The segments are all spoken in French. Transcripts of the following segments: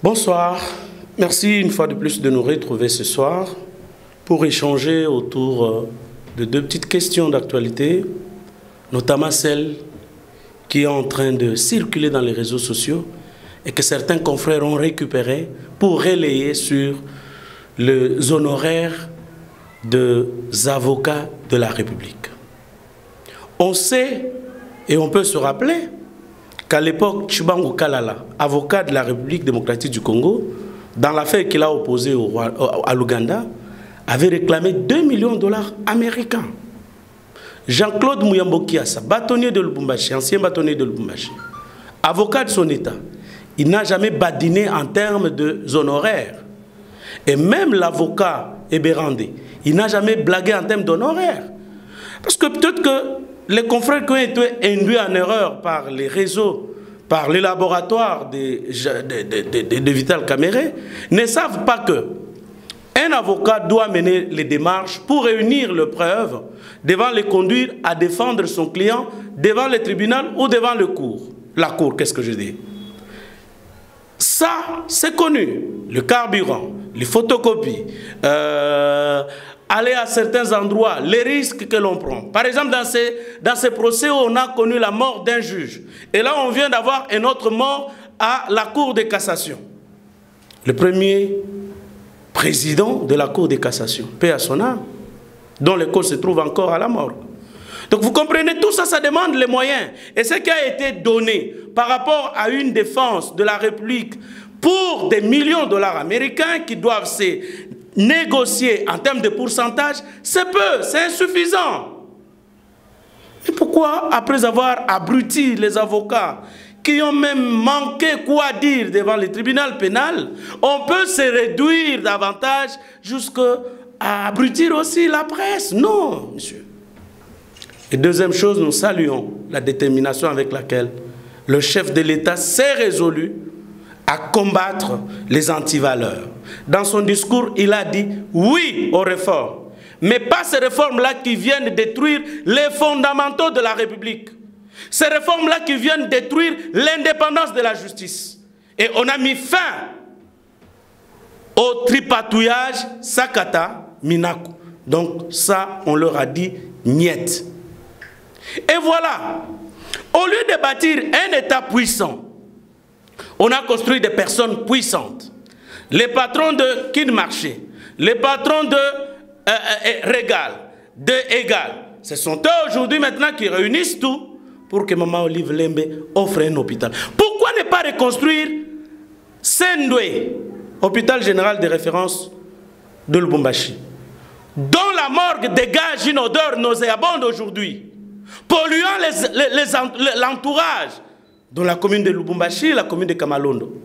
Bonsoir, merci une fois de plus de nous retrouver ce soir pour échanger autour de deux petites questions d'actualité, notamment celle qui est en train de circuler dans les réseaux sociaux et que certains confrères ont récupéré pour relayer sur les honoraires des avocats de la République. On sait et on peut se rappeler qu'à l'époque, Chibangu Kalala, avocat de la République démocratique du Congo, dans l'affaire qu'il a opposée à l'Ouganda, avait réclamé 2 millions de dollars américains. Jean-Claude Muyambo Kiassa, bâtonnier de Lubumbashi, ancien bâtonnier de Lubumbashi, avocat de son État, il n'a jamais badiné en termes d'honoraires. Et même l'avocat Eberandé, il n'a jamais blagué en termes d'honoraires. Parce que peut-être que les confrères qui ont été induits en erreur par les réseaux, par les laboratoires de Vital Kamerhe, ne savent pas que un avocat doit mener les démarches pour réunir les preuves devant les conduire à défendre son client devant le tribunal ou devant le cour. La cour, qu'est-ce que je dis? Ça, c'est connu. Le carburant, les photocopies, aller à certains endroits, les risques que l'on prend. Par exemple, dans ces procès où on a connu la mort d'un juge. Et là, on vient d'avoir une autre mort à la Cour de cassation. Le premier président de la Cour de cassation, paix à son âme, dont le corps se trouve encore à la morgue. Donc vous comprenez, tout ça, ça demande les moyens. Et ce qui a été donné par rapport à une défense de la République pour des millions de dollars américains qui doivent se négocier en termes de pourcentage, c'est peu, c'est insuffisant. Et pourquoi, après avoir abruti les avocats qui ont même manqué quoi dire devant le tribunal pénal, on peut se réduire davantage jusqu'à abrutir aussi la presse? Non, monsieur. Et deuxième chose, nous saluons la détermination avec laquelle le chef de l'État s'est résolu à combattre les antivaleurs. Dans son discours, il a dit oui aux réformes, mais pas ces réformes-là qui viennent détruire les fondamentaux de la République. Ces réformes-là qui viennent détruire l'indépendance de la justice. Et on a mis fin au tripatouillage Sakata Minaku. Donc ça, on leur a dit niet. Et voilà, au lieu de bâtir un État puissant, on a construit des personnes puissantes. Les patrons de Kin Marché, les patrons de Régal, de Égal, ce sont eux aujourd'hui maintenant qui réunissent tout pour que Maman Olive Lembe offre un hôpital. Pourquoi ne pas reconstruire Sendwe, hôpital général de référence de Lubumbashi, dont la morgue dégage une odeur nauséabonde aujourd'hui, polluant l'entourage dans la commune de Lubumbashi, la commune de Kamalondo,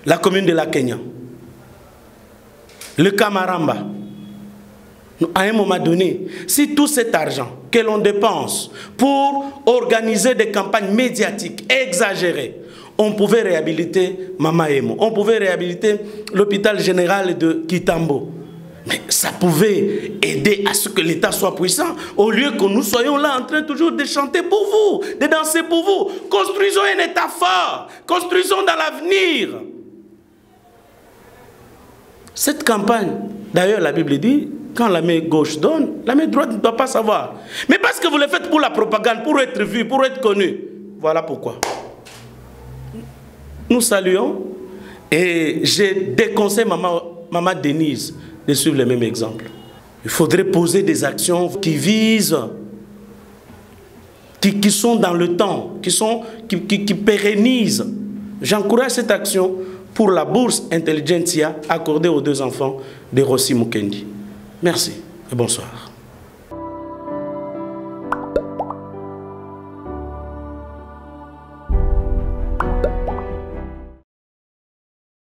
la commune de la Kenya, le Kamaramba. À un moment donné, si tout cet argent que l'on dépense pour organiser des campagnes médiatiques exagérées, on pouvait réhabiliter Mama Emo, on pouvait réhabiliter l'hôpital général de Kitambo. Mais ça pouvait aider à ce que l'État soit puissant, au lieu que nous soyons là en train toujours de chanter pour vous, de danser pour vous. Construisons un État fort, construisons dans l'avenir. Cette campagne, d'ailleurs la Bible dit, quand la main gauche donne, la main droite ne doit pas savoir. Mais parce que vous le faites pour la propagande, pour être vu, pour être connu. Voilà pourquoi. Nous saluons et je déconseille Maman Denise de suivre le même exemple. Il faudrait poser des actions qui visent, qui sont dans le temps, qui pérennisent. J'encourage cette action pour la bourse Intelligentsia accordée aux 2 enfants de Rossi Mukendi. Merci et bonsoir.